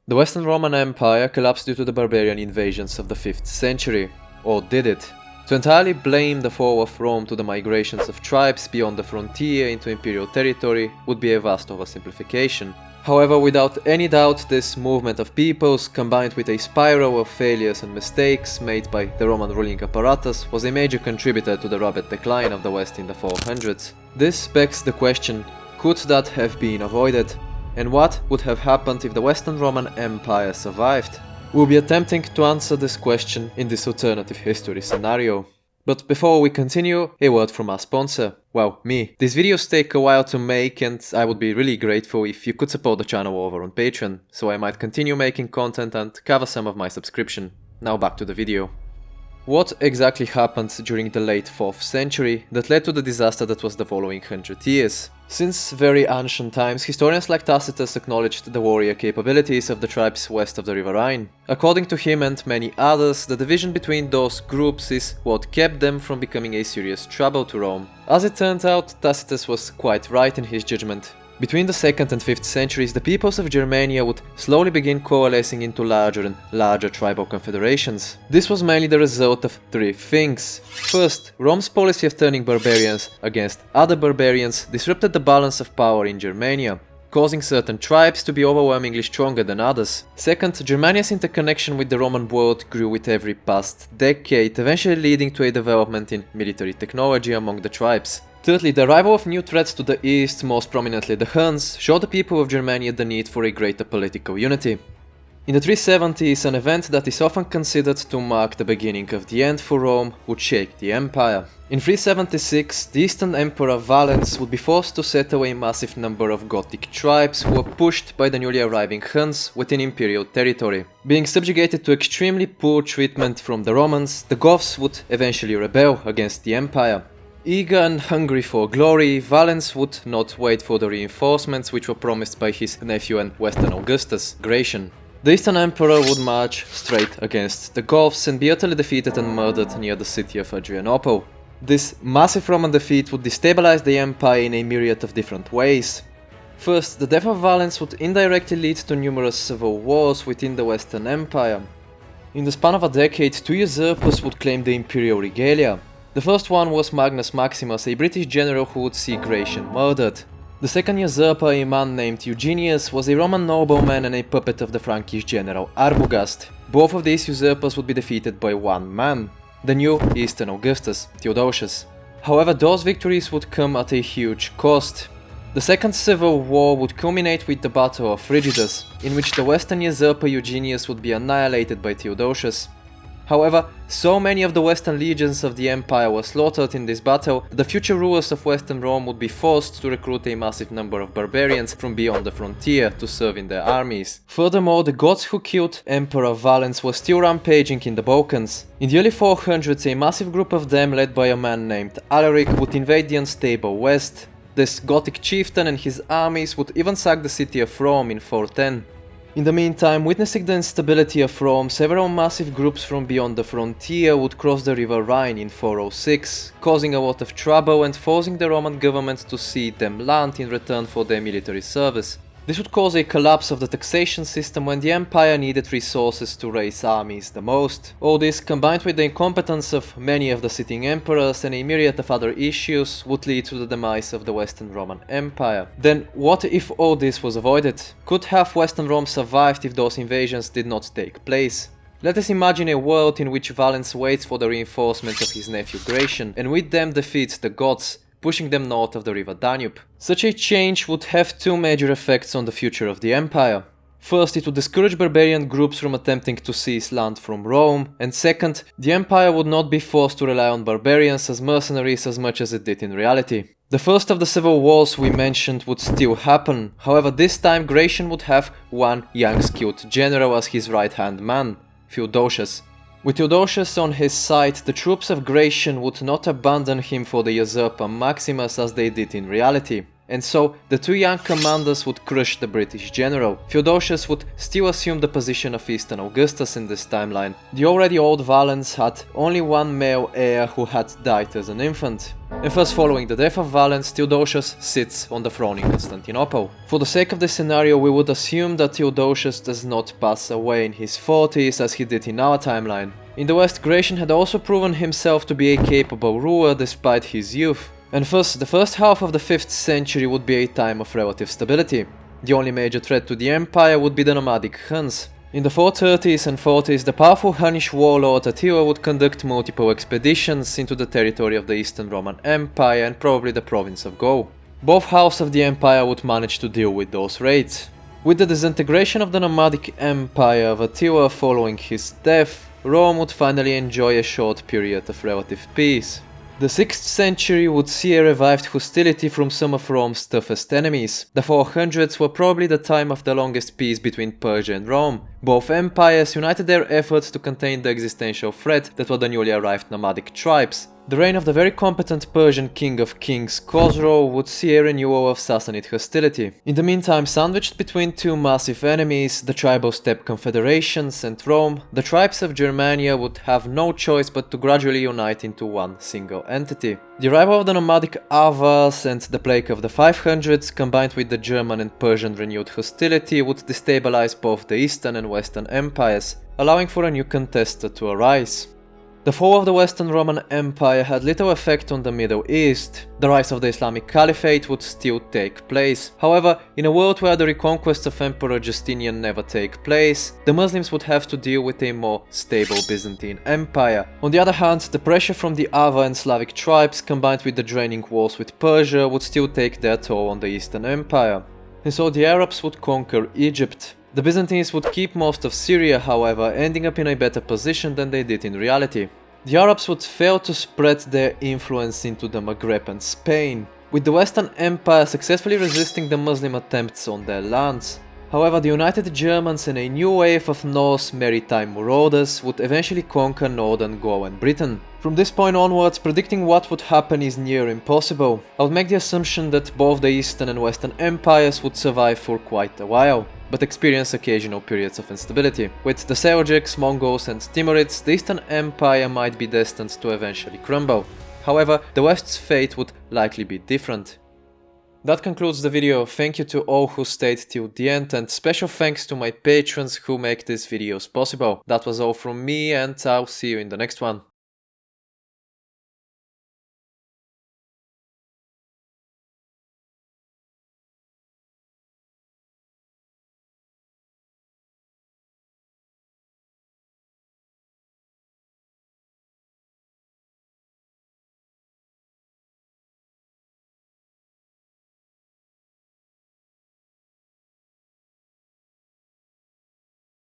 The Western Roman Empire collapsed due to the barbarian invasions of the 5th century. Or did it? To entirely blame the fall of Rome to the migrations of tribes beyond the frontier into imperial territory would be a vast oversimplification. However, without any doubt, this movement of peoples, combined with a spiral of failures and mistakes made by the Roman ruling apparatus, was a major contributor to the rapid decline of the West in the 400s. This begs the question, could that have been avoided? And what would have happened if the Western Roman Empire survived? We'll be attempting to answer this question in this alternative history scenario. But before we continue, a word from our sponsor. Well, me. These videos take a while to make and I would be really grateful if you could support the channel over on Patreon, so I might continue making content and cover some of my subscription. Now back to the video. What exactly happened during the late 4th century that led to the disaster that was the following 100 years? Since very ancient times, historians like Tacitus acknowledged the warrior capabilities of the tribes west of the River Rhine. According to him and many others, the division between those groups is what kept them from becoming a serious trouble to Rome. As it turned out, Tacitus was quite right in his judgment. Between the 2nd and 5th centuries, the peoples of Germania would slowly begin coalescing into larger and larger tribal confederations. This was mainly the result of three things. First, Rome's policy of turning barbarians against other barbarians disrupted the balance of power in Germania, causing certain tribes to be overwhelmingly stronger than others. Second, Germania's interconnection with the Roman world grew with every past decade, eventually leading to a development in military technology among the tribes. Thirdly, the arrival of new threats to the east, most prominently the Huns, showed the people of Germania the need for a greater political unity. In the 370s, an event that is often considered to mark the beginning of the end for Rome would shake the empire. In 376, the Eastern Emperor Valens would be forced to settle a massive number of Gothic tribes who were pushed by the newly arriving Huns within imperial territory. Being subjugated to extremely poor treatment from the Romans, the Goths would eventually rebel against the empire. Eager and hungry for glory, Valens would not wait for the reinforcements which were promised by his nephew and Western Augustus, Gratian. The Eastern Emperor would march straight against the Goths and be utterly defeated and murdered near the city of Adrianople. This massive Roman defeat would destabilize the empire in a myriad of different ways. First, the death of Valens would indirectly lead to numerous civil wars within the Western Empire. In the span of a decade, two usurpers would claim the imperial regalia. The first one was Magnus Maximus, a British general who would see Gratian murdered. The second usurper, a man named Eugenius, was a Roman nobleman and a puppet of the Frankish general Arbogast. Both of these usurpers would be defeated by one man, the new Eastern Augustus, Theodosius. However, those victories would come at a huge cost. The Second Civil War would culminate with the Battle of Frigidus, in which the Western usurper Eugenius would be annihilated by Theodosius. However, so many of the Western legions of the empire were slaughtered in this battle that the future rulers of Western Rome would be forced to recruit a massive number of barbarians from beyond the frontier to serve in their armies. Furthermore, the Goths who killed Emperor Valens were still rampaging in the Balkans. In the early 400s, a massive group of them led by a man named Alaric would invade the unstable West. This Gothic chieftain and his armies would even sack the city of Rome in 410. In the meantime, witnessing the instability of Rome, several massive groups from beyond the frontier would cross the River Rhine in 406, causing a lot of trouble and forcing the Roman government to cede them land in return for their military service. This would cause a collapse of the taxation system when the empire needed resources to raise armies the most. All this, combined with the incompetence of many of the sitting emperors and a myriad of other issues, would lead to the demise of the Western Roman Empire. Then, what if all this was avoided? Could have Western Rome survived if those invasions did not take place? Let us imagine a world in which Valens waits for the reinforcements of his nephew Gratian, and with them defeats the Goths, pushing them north of the river Danube. Such a change would have two major effects on the future of the empire. First, it would discourage barbarian groups from attempting to seize land from Rome, and second, the empire would not be forced to rely on barbarians as mercenaries as much as it did in reality. The first of the civil wars we mentioned would still happen, however this time Gratian would have one young skilled general as his right-hand man, Theodosius. With Theodosius on his side, the troops of Gratian would not abandon him for the usurper Maximus as they did in reality. and so the two young commanders would crush the British general. Theodosius would still assume the position of Eastern Augustus in this timeline. The already old Valens had only one male heir who had died as an infant. And thus, following the death of Valens, Theodosius sits on the throne in Constantinople. For the sake of this scenario, we would assume that Theodosius does not pass away in his 40s as he did in our timeline. In the West, Gratian had also proven himself to be a capable ruler despite his youth, and thus the first half of the 5th century would be a time of relative stability. The only major threat to the empire would be the nomadic Huns. In the 430s and 40s, the powerful Hunnish warlord Attila would conduct multiple expeditions into the territory of the Eastern Roman Empire and probably the province of Gaul. Both halves of the empire would manage to deal with those raids. With the disintegration of the nomadic empire of Attila following his death, Rome would finally enjoy a short period of relative peace. The 6th century would see a revived hostility from some of Rome's toughest enemies. The 400s were probably the time of the longest peace between Persia and Rome. Both empires united their efforts to contain the existential threat that were the newly arrived nomadic tribes. The reign of the very competent Persian king of kings Khosrow would see a renewal of Sassanid hostility. In the meantime, sandwiched between two massive enemies, the tribal steppe confederations and Rome, the tribes of Germania would have no choice but to gradually unite into one single entity. The arrival of the nomadic Avars and the plague of the 500s, combined with the German and Persian renewed hostility, would destabilize both the Eastern and Western empires, allowing for a new contestant to arise. The fall of the Western Roman Empire had little effect on the Middle East. The rise of the Islamic Caliphate would still take place. However, in a world where the reconquest of Emperor Justinian never take place, the Muslims would have to deal with a more stable Byzantine Empire. On the other hand, the pressure from the Avar and Slavic tribes combined with the draining wars with Persia would still take their toll on the Eastern Empire. And so the Arabs would conquer Egypt. The Byzantines would keep most of Syria, however, ending up in a better position than they did in reality. The Arabs would fail to spread their influence into the Maghreb and Spain, with the Western Empire successfully resisting the Muslim attempts on their lands. However, the united Germans and a new wave of Norse maritime marauders would eventually conquer northern Gaul and Britain. From this point onwards, predicting what would happen is near impossible. I would make the assumption that both the Eastern and Western empires would survive for quite a while, but experience occasional periods of instability. With the Seljuks, Mongols and Timurids, the Eastern Empire might be destined to eventually crumble. However, the West's fate would likely be different. That concludes the video. Thank you to all who stayed till the end, and special thanks to my patrons who make these videos possible. That was all from me, and I'll see you in the next one.